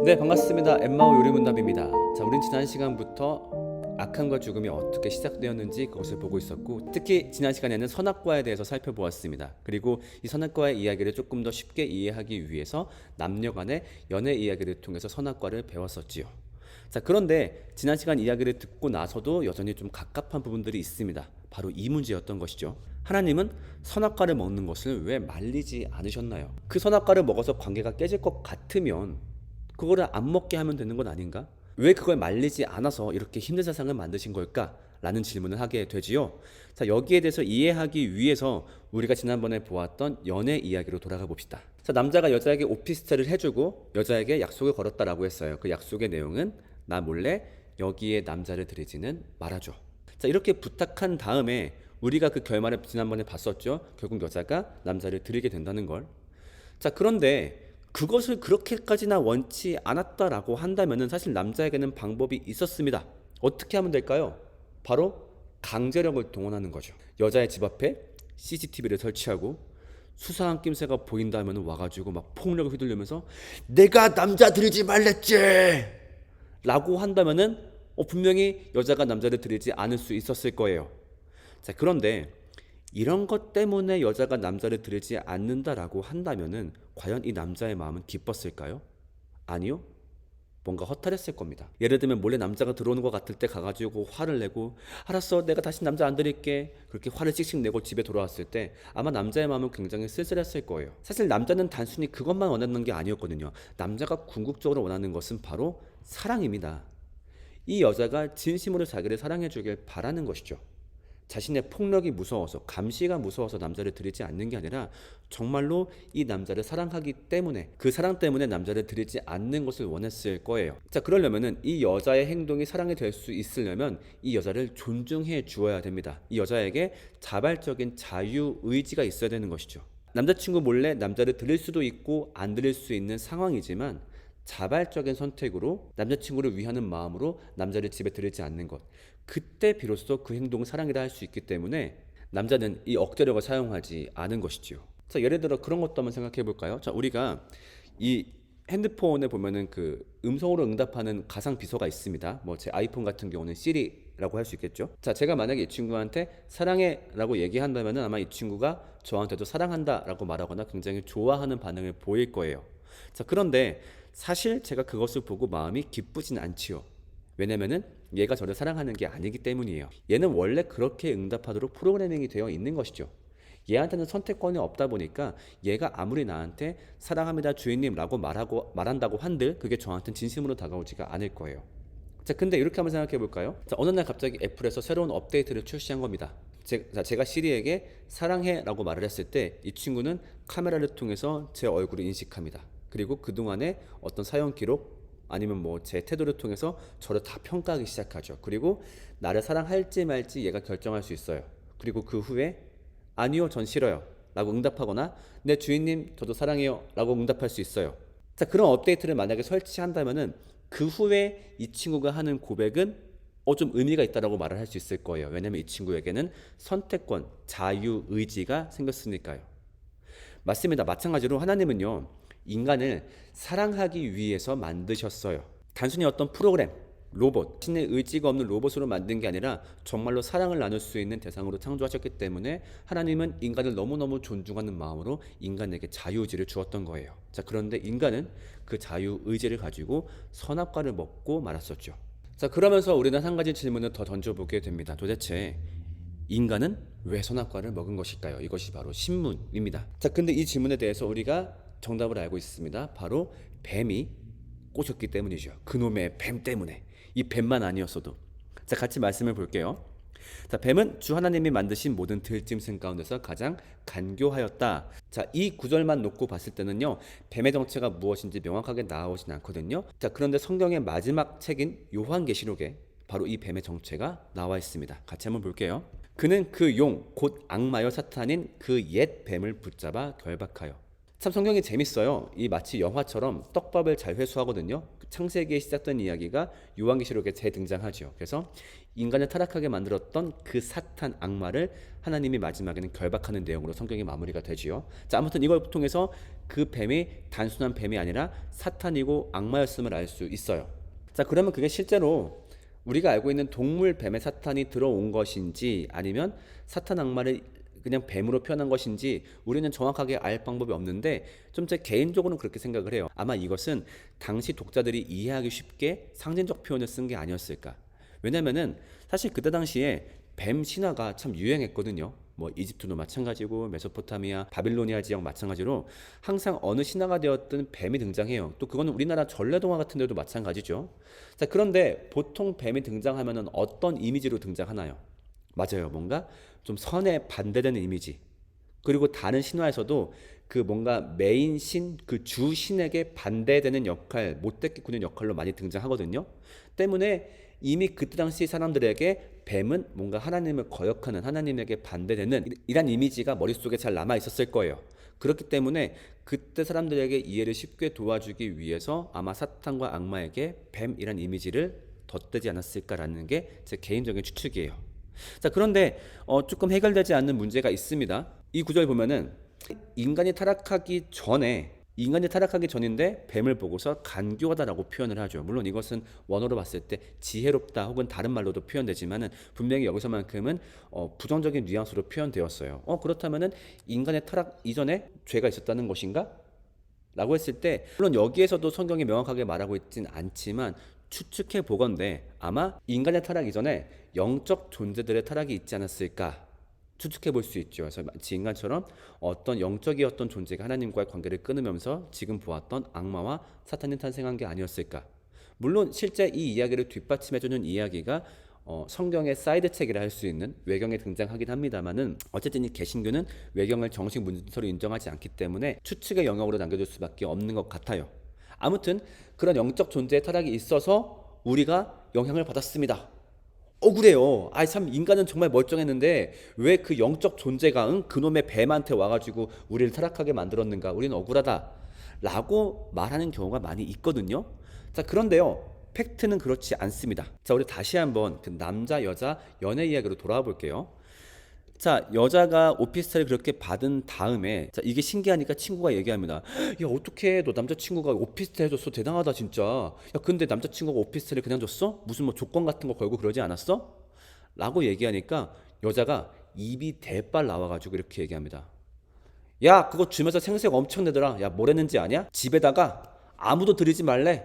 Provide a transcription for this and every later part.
네, 반갑습니다. 엠마오 요리문답입니다. 자, 우린 지난 시간부터 악함과 죽음이 어떻게 시작되었는지 그것을 보고 있었고, 특히 지난 시간에는 선악과에 대해서 살펴보았습니다. 그리고 이 선악과의 이야기를 조금 더 쉽게 이해하기 위해서 남녀 간의 연애 이야기를 통해서 선악과를 배웠었지요. 자, 그런데 지난 시간 이야기를 듣고 나서도 여전히 좀 갑갑한 부분들이 있습니다. 바로 이 문제였던 것이죠. 하나님은 선악과를 먹는 것을 왜 말리지 않으셨나요? 그 선악과를 먹어서 관계가 깨질 것 같으면 그거를 안 먹게 하면 되는 건 아닌가? 왜 그걸 말리지 않아서 이렇게 힘든 세상을 만드신 걸까? 라는 질문을 하게 되지요. 자, 여기에 대해서 이해하기 위해서 우리가 지난번에 보았던 연애 이야기로 돌아가 봅시다. 자, 남자가 여자에게 오피스텔을 해주고 여자에게 약속을 걸었다라고 했어요. 그 약속의 내용은 나 몰래 여기에 남자를 들이지는 말아줘. 자, 이렇게 부탁한 다음에 우리가 그 결말을 지난번에 봤었죠. 결국 여자가 남자를 들이게 된다는 걸. 자, 그런데 그것을 그렇게까지나 원치 않았다라고 한다면은 사실 남자에게는 방법이 있었습니다. 어떻게 하면 될까요? 바로 강제력을 동원하는 거죠. 여자의 집 앞에 CCTV를 설치하고 수상한 낌새가 보인다면 와가지고 막 폭력을 휘둘르면서 내가 남자 들이지 말랬지! 라고 한다면은 분명히 여자가 남자를 들이지 않을 수 있었을 거예요. 자, 그런데 이런 것 때문에 여자가 남자를 들이지 않는다라고 한다면은 과연 이 남자의 마음은 기뻤을까요? 아니요. 뭔가 허탈했을 겁니다. 예를 들면 몰래 남자가 들어오는 것 같을 때 가가지고 화를 내고 알았어 내가 다시 남자 안 들일게 그렇게 화를 씩씩 내고 집에 돌아왔을 때 아마 남자의 마음은 굉장히 쓸쓸했을 거예요. 사실 남자는 단순히 그것만 원하는 게 아니었거든요. 남자가 궁극적으로 원하는 것은 바로 사랑입니다. 이 여자가 진심으로 자기를 사랑해 주길 바라는 것이죠. 자신의 폭력이 무서워서 감시가 무서워서 남자를 들이지 않는 게 아니라 정말로 이 남자를 사랑하기 때문에 그 사랑 때문에 남자를 들이지 않는 것을 원했을 거예요. 자, 그러려면은 이 여자의 행동이 사랑이 될 수 있으려면 이 여자를 존중해 주어야 됩니다. 이 여자에게 자발적인 자유 의지가 있어야 되는 것이죠. 남자친구 몰래 남자를 들일 수도 있고 안 들일 수 있는 상황이지만 자발적인 선택으로 남자친구를 위하는 마음으로 남자를 집에 들이지 않는 것, 그때 비로소 그 행동을 사랑이라 할 수 있기 때문에 남자는 이 억제력을 사용하지 않은 것이지요. 자, 예를 들어 그런 것도 한번 생각해 볼까요? 자, 우리가 이 핸드폰에 보면은 그 음성으로 응답하는 가상 비서가 있습니다. 뭐 제 아이폰 같은 경우는 시리라고 할 수 있겠죠. 자, 제가 만약에 이 친구한테 사랑해라고 얘기한다면은 아마 이 친구가 저한테도 사랑한다라고 말하거나 굉장히 좋아하는 반응을 보일 거예요. 자, 그런데 사실 제가 그것을 보고 마음이 기쁘진 않지요. 왜냐면은 얘가 저를 사랑하는 게 아니기 때문이에요. 얘는 원래 그렇게 응답하도록 프로그래밍이 되어 있는 것이죠. 얘한테는 선택권이 없다 보니까 얘가 아무리 나한테 사랑합니다 주인님 라고 말한다고 한들 그게 저한테는 진심으로 다가오지가 않을 거예요. 자, 근데 이렇게 한번 생각해 볼까요? 자, 어느 날 갑자기 애플에서 새로운 업데이트를 출시한 겁니다. 제가 시리에게 사랑해 라고 말을 했을 때 이 친구는 카메라를 통해서 제 얼굴을 인식합니다. 그리고 그동안의 어떤 사용 기록 아니면 뭐 제 태도를 통해서 저를 다 평가하기 시작하죠. 그리고 나를 사랑할지 말지 얘가 결정할 수 있어요. 그리고 그 후에 아니요 전 싫어요 라고 응답하거나 네 주인님 저도 사랑해요 라고 응답할 수 있어요. 자, 그런 업데이트를 만약에 설치한다면은 그 후에 이 친구가 하는 고백은 좀 의미가 있다라고 말을 할 수 있을 거예요. 왜냐면 이 친구에게는 선택권, 자유, 의지가 생겼으니까요. 맞습니다. 마찬가지로 하나님은요, 인간을 사랑하기 위해서 만드셨어요. 단순히 어떤 프로그램, 로봇, 신의 의지가 없는 로봇으로 만든 게 아니라 정말로 사랑을 나눌 수 있는 대상으로 창조하셨기 때문에 하나님은 인간을 너무너무 존중하는 마음으로 인간에게 자유의지를 주었던 거예요. 자, 그런데 인간은 그 자유의지를 가지고 선악과를 먹고 말았었죠. 자, 그러면서 우리는 한 가지 질문을 더 던져보게 됩니다. 도대체 인간은 왜 선악과를 먹은 것일까요? 이것이 바로 신문입니다. 자, 근데 이 질문에 대해서 우리가 정답을 알고 있습니다. 바로 뱀이 꼬셨기 때문이죠. 그놈의 뱀 때문에. 이 뱀만 아니었어도. 자, 같이 말씀을 볼게요. 자, 뱀은 주 하나님이 만드신 모든 들짐승 가운데서 가장 간교하였다. 자, 이 구절만 놓고 봤을 때는요, 뱀의 정체가 무엇인지 명확하게 나오진 않거든요. 자, 그런데 성경의 마지막 책인 요한계시록에 바로 이 뱀의 정체가 나와 있습니다. 같이 한번 볼게요. 그는 그 용, 곧 악마여 사탄인 그 옛 뱀을 붙잡아 결박하여. 참 성경이 재밌어요. 이 마치 영화처럼 떡밥을 잘 회수하거든요. 창세기에 시작된 이야기가 요한계시록에 재등장하죠. 그래서 인간을 타락하게 만들었던 그 사탄 악마를 하나님이 마지막에는 결박하는 내용으로 성경이 마무리가 되지요. 자, 아무튼 이걸 통해서 그 뱀이 단순한 뱀이 아니라 사탄이고 악마였음을 알 수 있어요. 자, 그러면 그게 실제로 우리가 알고 있는 동물 뱀의 사탄이 들어온 것인지 아니면 사탄 악마를 그냥 뱀으로 표현한 것인지 우리는 정확하게 알 방법이 없는데 좀 제 개인적으로는 그렇게 생각을 해요. 아마 이것은 당시 독자들이 이해하기 쉽게 상징적 표현을 쓴 게 아니었을까. 왜냐면은 사실 그때 당시에 뱀 신화가 참 유행했거든요. 뭐 이집트도 마찬가지고 메소포타미아, 바빌로니아 지역 마찬가지로 항상 어느 신화가 되었든 뱀이 등장해요. 또 그거는 우리나라 전래동화 같은 데도 마찬가지죠. 자, 그런데 보통 뱀이 등장하면은 어떤 이미지로 등장하나요? 맞아요. 뭔가 좀 선에 반대되는 이미지. 그리고 다른 신화에서도 그 뭔가 메인 신, 그 주 신에게 반대되는 역할, 못되게 꾸는 역할로 많이 등장하거든요. 때문에 이미 그때 당시 사람들에게 뱀은 뭔가 하나님을 거역하는, 하나님에게 반대되는 이란 이미지가 머릿속에 잘 남아 있었을 거예요. 그렇기 때문에 그때 사람들에게 이해를 쉽게 도와주기 위해서 아마 사탄과 악마에게 뱀이란 이미지를 덧대지 않았을까라는 게 제 개인적인 추측이에요. 자, 그런데 조금 해결되지 않는 문제가 있습니다. 이 구절 보면은 인간이 타락하기 전인데 뱀을 보고서 간교하다라고 표현을 하죠. 물론 이것은 원어로 봤을 때 지혜롭다 혹은 다른 말로도 표현되지만은 분명히 여기서만큼은 부정적인 뉘앙스로 표현되었어요. 그렇다면은 인간의 타락 이전에 죄가 있었다는 것인가? 라고 했을 때 물론 여기에서도 성경이 명확하게 말하고 있진 않지만 추측해 보건대 아마 인간의 타락 이전에 영적 존재들의 타락이 있지 않았을까 추측해 볼 수 있죠. 그래서 마치 인간처럼 어떤 영적이었던 존재가 하나님과의 관계를 끊으면서 지금 보았던 악마와 사탄이 탄생한 게 아니었을까. 물론 실제 이 이야기를 뒷받침해주는 이야기가 성경의 사이드 책이라 할 수 있는 외경에 등장하긴 합니다만은 어쨌든 이 개신교는 외경을 정식 문서로 인정하지 않기 때문에 추측의 영역으로 남겨둘 수밖에 없는 것 같아요. 아무튼 그런 영적 존재의 타락이 있어서 우리가 영향을 받았습니다. 억울해요. 참 인간은 정말 멀쩡했는데 왜 그 영적 존재가 그놈의 뱀한테 와가지고 우리를 타락하게 만들었는가. 우리는 억울하다 라고 말하는 경우가 많이 있거든요. 자, 그런데요, 팩트는 그렇지 않습니다. 자, 우리 다시 한번 그 남자 여자 연애 이야기로 돌아와 볼게요. 자, 여자가 오피스텔을 그렇게 받은 다음에 자, 이게 신기하니까 친구가 얘기합니다. 야, 어떻게 너 남자친구가 오피스텔 해줬어? 대단하다 진짜. 야, 근데 남자친구가 오피스텔을 그냥 줬어? 무슨 뭐 조건 같은 거 걸고 그러지 않았어? 라고 얘기하니까 여자가 입이 대빨 나와가지고 이렇게 얘기합니다. 야, 그거 주면서 생색 엄청 내더라. 야, 뭘 했는지 아냐? 집에다가 아무도 들이지 말래.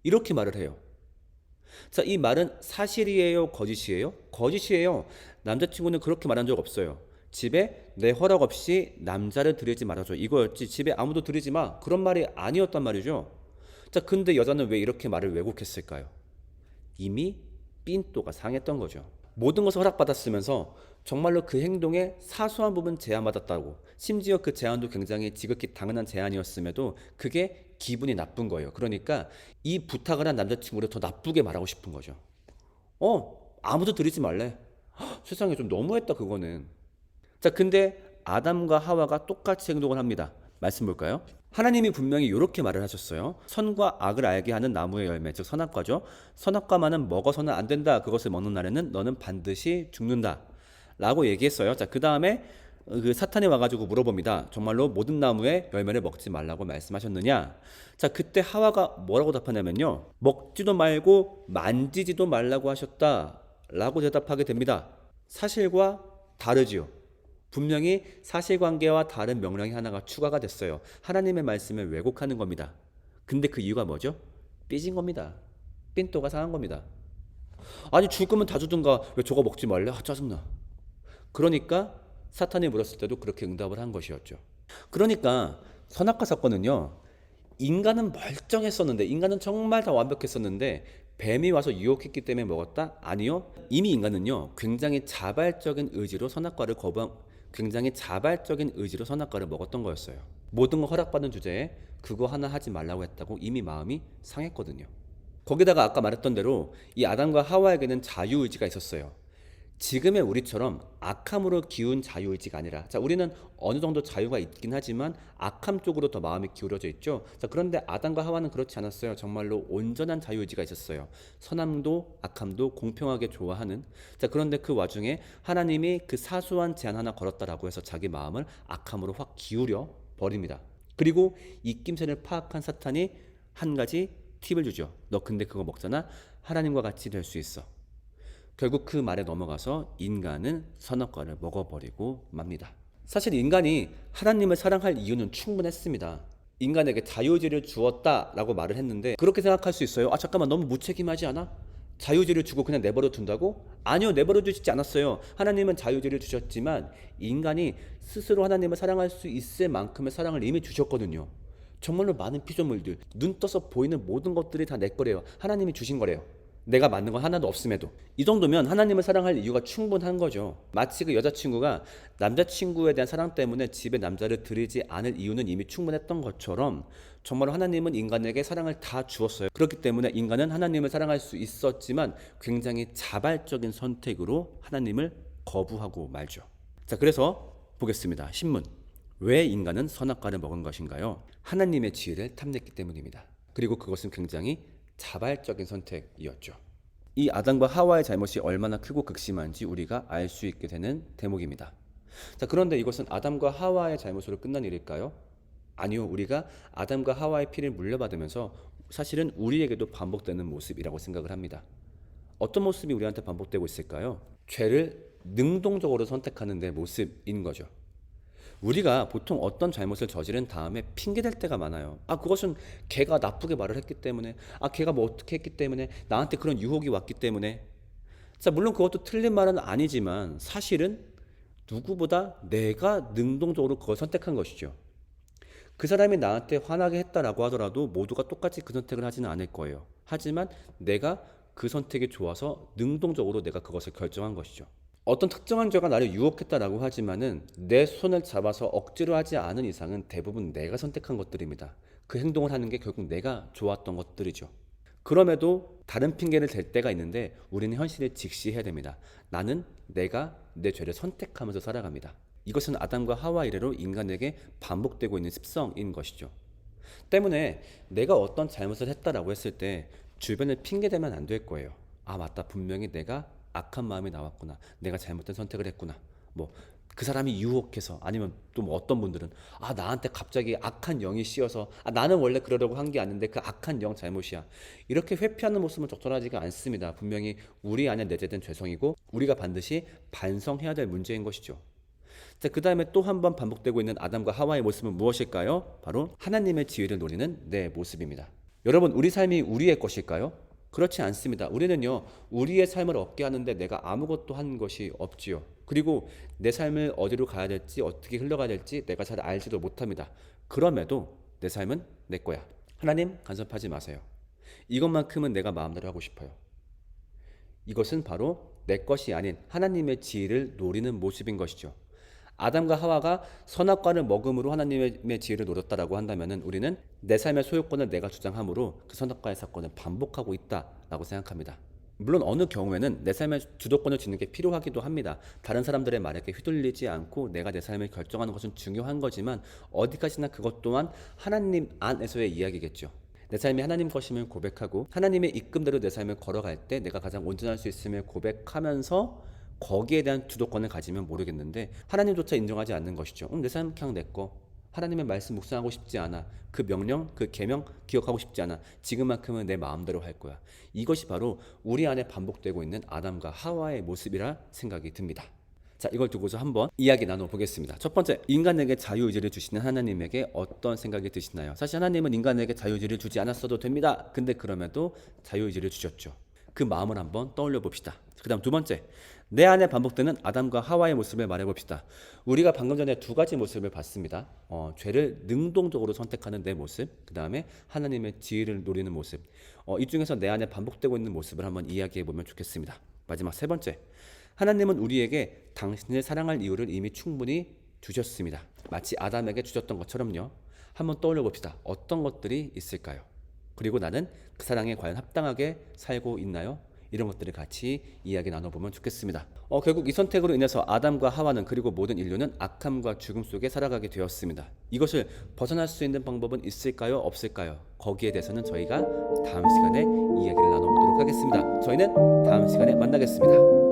이렇게 말을 해요. 자, 이 말은 사실이에요? 거짓이에요? 거짓이에요. 남자친구는 그렇게 말한 적 없어요. 집에 내 허락 없이 남자를 들이지 말아줘. 이거였지. 집에 아무도 들이지 마. 그런 말이 아니었단 말이죠. 자, 근데 여자는 왜 이렇게 말을 왜곡했을까요? 이미 삔또가 상했던 거죠. 모든 것을 허락받았으면서 정말로 그 행동에 사소한 부분 제한받았다고, 심지어 그 제한도 굉장히 지극히 당연한 제한이었음에도 그게 기분이 나쁜 거예요. 그러니까 이 부탁을 한 남자친구를 더 나쁘게 말하고 싶은 거죠. 아무도 들이지 말래. 세상에 좀 너무했다 그거는. 자, 근데 아담과 하와가 똑같이 행동을 합니다. 말씀 볼까요? 하나님이 분명히 이렇게 말을 하셨어요. 선과 악을 알게 하는 나무의 열매, 즉 선악과죠. 선악과만은 먹어서는 안 된다. 그것을 먹는 날에는 너는 반드시 죽는다 라고 얘기했어요. 자, 그 다음에 그 사탄이 와가지고 물어봅니다. 정말로 모든 나무의 열매를 먹지 말라고 말씀하셨느냐? 자, 그때 하와가 뭐라고 답하냐면요, 먹지도 말고 만지지도 말라고 하셨다 라고 대답하게 됩니다. 사실과 다르지요. 분명히 사실관계와 다른 명령이 하나가 추가가 됐어요. 하나님의 말씀을 왜곡하는 겁니다. 근데 그 이유가 뭐죠? 삐진 겁니다. 삔또가 상한 겁니다. 아니, 줄 거면 다 주든가 왜 저거 먹지 말래? 짜증나. 그러니까 사탄이 물었을 때도 그렇게 응답을 한 것이었죠. 그러니까 선악과 사건은요, 인간은 멀쩡했었는데, 인간은 정말 다 완벽했었는데 뱀이 와서 유혹했기 때문에 먹었다? 아니요. 이미 인간은요, 굉장히 자발적인 의지로 선악과를 먹었던 거였어요. 모든 걸 허락받은 주제에 그거 하나 하지 말라고 했다고 이미 마음이 상했거든요. 거기다가 아까 말했던 대로 이 아담과 하와에게는 자유의지가 있었어요. 지금의 우리처럼 악함으로 기운 자유의지가 아니라, 자, 우리는 어느 정도 자유가 있긴 하지만 악함 쪽으로 더 마음이 기울어져 있죠. 자, 그런데 아담과 하와는 그렇지 않았어요. 정말로 온전한 자유의지가 있었어요. 선함도 악함도 공평하게 좋아하는. 자, 그런데 그 와중에 하나님이 그 사소한 제한 하나 걸었다라고 해서 자기 마음을 악함으로 확 기울여 버립니다. 그리고 이 낌새를 파악한 사탄이 한 가지 팁을 주죠. 너 근데 그거 먹잖아, 하나님과 같이 될 수 있어. 결국 그 말에 넘어가서 인간은 선악과를 먹어버리고 맙니다. 사실 인간이 하나님을 사랑할 이유는 충분했습니다. 인간에게 자유의지를 주었다라고 말을 했는데, 그렇게 생각할 수 있어요. 아, 잠깐만, 너무 무책임하지 않아? 자유의지를 주고 그냥 내버려 둔다고? 아니요, 내버려 두시지 않았어요. 하나님은 자유의지를 주셨지만 인간이 스스로 하나님을 사랑할 수 있을 만큼의 사랑을 이미 주셨거든요. 정말로 많은 피조물들, 눈 떠서 보이는 모든 것들이 다 내 거래요. 하나님이 주신 거래요. 내가 만든 건 하나도 없음에도. 이 정도면 하나님을 사랑할 이유가 충분한 거죠. 마치 그 여자친구가 남자친구에 대한 사랑 때문에 집에 남자를 들이지 않을 이유는 이미 충분했던 것처럼, 정말로 하나님은 인간에게 사랑을 다 주었어요. 그렇기 때문에 인간은 하나님을 사랑할 수 있었지만 굉장히 자발적인 선택으로 하나님을 거부하고 말죠. 자, 그래서 보겠습니다. 신문. 왜 인간은 선악과를 먹은 것인가요? 하나님의 지혜를 탐냈기 때문입니다. 그리고 그것은 굉장히 자발적인 선택이었죠. 이 아담과 하와의 잘못이 얼마나 크고 극심한지 우리가 알 수 있게 되는 대목입니다. 자, 그런데 이것은 아담과 하와의 잘못으로 끝난 일일까요? 아니요. 우리가 아담과 하와의 피를 물려받으면서 사실은 우리에게도 반복되는 모습이라고 생각을 합니다. 어떤 모습이 우리한테 반복되고 있을까요? 죄를 능동적으로 선택하는 데 모습인 거죠. 우리가 보통 어떤 잘못을 저지른 다음에 핑계댈 때가 많아요. 아, 그것은 걔가 나쁘게 말을 했기 때문에, 아, 걔가 뭐 어떻게 했기 때문에, 나한테 그런 유혹이 왔기 때문에. 자, 물론 그것도 틀린 말은 아니지만 사실은 누구보다 내가 능동적으로 그걸 선택한 것이죠. 그 사람이 나한테 화나게 했다라고 하더라도 모두가 똑같이 그 선택을 하지는 않을 거예요. 하지만 내가 그 선택이 좋아서 능동적으로 내가 그것을 결정한 것이죠. 어떤 특정한 죄가 나를 유혹했다라고 하지만은 내 손을 잡아서 억지로 하지 않은 이상은 대부분 내가 선택한 것들입니다. 그 행동을 하는 게 결국 내가 좋았던 것들이죠. 그럼에도 다른 핑계를 댈 때가 있는데 우리는 현실을 직시해야 됩니다. 나는 내가 내 죄를 선택하면서 살아갑니다. 이것은 아담과 하와 이래로 인간에게 반복되고 있는 습성인 것이죠. 때문에 내가 어떤 잘못을 했다라고 했을 때 주변을 핑계대면 안 될 거예요. 아, 맞다. 분명히 내가 악한 마음이 나왔구나. 내가 잘못된 선택을 했구나. 뭐 그 사람이 유혹해서, 아니면 또 뭐 어떤 분들은 아, 나한테 갑자기 악한 영이 씌어서, 아, 나는 원래 그러려고 한 게 아닌데 그 악한 영 잘못이야. 이렇게 회피하는 모습은 적절하지가 않습니다. 분명히 우리 안에 내재된 죄성이고 우리가 반드시 반성해야 될 문제인 것이죠. 자, 그 다음에 또 한 번 반복되고 있는 아담과 하와의 모습은 무엇일까요? 바로 하나님의 지혜를 노리는 내 모습입니다. 여러분, 우리 삶이 우리의 것일까요? 그렇지 않습니다. 우리는요, 우리의 삶을 얻게 하는데 내가 아무것도 한 것이 없지요. 그리고 내 삶을 어디로 가야 될지, 어떻게 흘러가야 될지 내가 잘 알지도 못합니다. 그럼에도 내 삶은 내 거야. 하나님, 간섭하지 마세요. 이것만큼은 내가 마음대로 하고 싶어요. 이것은 바로 내 것이 아닌 하나님의 지혜를 노리는 모습인 것이죠. 아담과 하와가 선악과를 먹음으로 하나님의 지혜를 노렸다라고 한다면 우리는 내 삶의 소유권을 내가 주장함으로 그 선악과의 사건을 반복하고 있다라고 생각합니다. 물론 어느 경우에는 내 삶의 주도권을 쥐는 게 필요하기도 합니다. 다른 사람들의 말에 휘둘리지 않고 내가 내 삶을 결정하는 것은 중요한 거지만 어디까지나 그것 또한 하나님 안에서의 이야기겠죠. 내 삶이 하나님 것임을 고백하고 하나님의 이끔대로 내 삶을 걸어갈 때 내가 가장 온전할 수 있음을 고백하면서 거기에 대한 주도권을 가지면 모르겠는데 하나님조차 인정하지 않는 것이죠. 내 삶 그냥 내 거. 하나님의 말씀 묵상하고 싶지 않아. 그 명령, 그 계명 기억하고 싶지 않아. 지금만큼은 내 마음대로 할 거야. 이것이 바로 우리 안에 반복되고 있는 아담과 하와의 모습이라 생각이 듭니다. 자, 이걸 두고서 한번 이야기 나눠보겠습니다. 첫 번째, 인간에게 자유의지를 주시는 하나님에게 어떤 생각이 드시나요? 사실 하나님은 인간에게 자유의지를 주지 않았어도 됩니다. 근데 그럼에도 자유의지를 주셨죠. 그 마음을 한번 떠올려 봅시다. 그 다음 두 번째, 내 안에 반복되는 아담과 하와의 모습을 말해봅시다. 우리가 방금 전에 두 가지 모습을 봤습니다. 죄를 능동적으로 선택하는 내 모습, 그 다음에 하나님의 지혜를 노리는 모습. 이 중에서 내 안에 반복되고 있는 모습을 한번 이야기해보면 좋겠습니다. 마지막 세 번째, 하나님은 우리에게 당신을 사랑할 이유를 이미 충분히 주셨습니다. 마치 아담에게 주셨던 것처럼요. 한번 떠올려 봅시다. 어떤 것들이 있을까요? 그리고 나는 그 사랑에 과연 합당하게 살고 있나요? 이런 것들을 같이 이야기 나눠보면 좋겠습니다. 결국 이 선택으로 인해서 아담과 하와는 그리고 모든 인류는 악함과 죽음 속에 살아가게 되었습니다. 이것을 벗어날 수 있는 방법은 있을까요? 없을까요? 거기에 대해서는 저희가 다음 시간에 이야기를 나눠보도록 하겠습니다. 저희는 다음 시간에 만나겠습니다.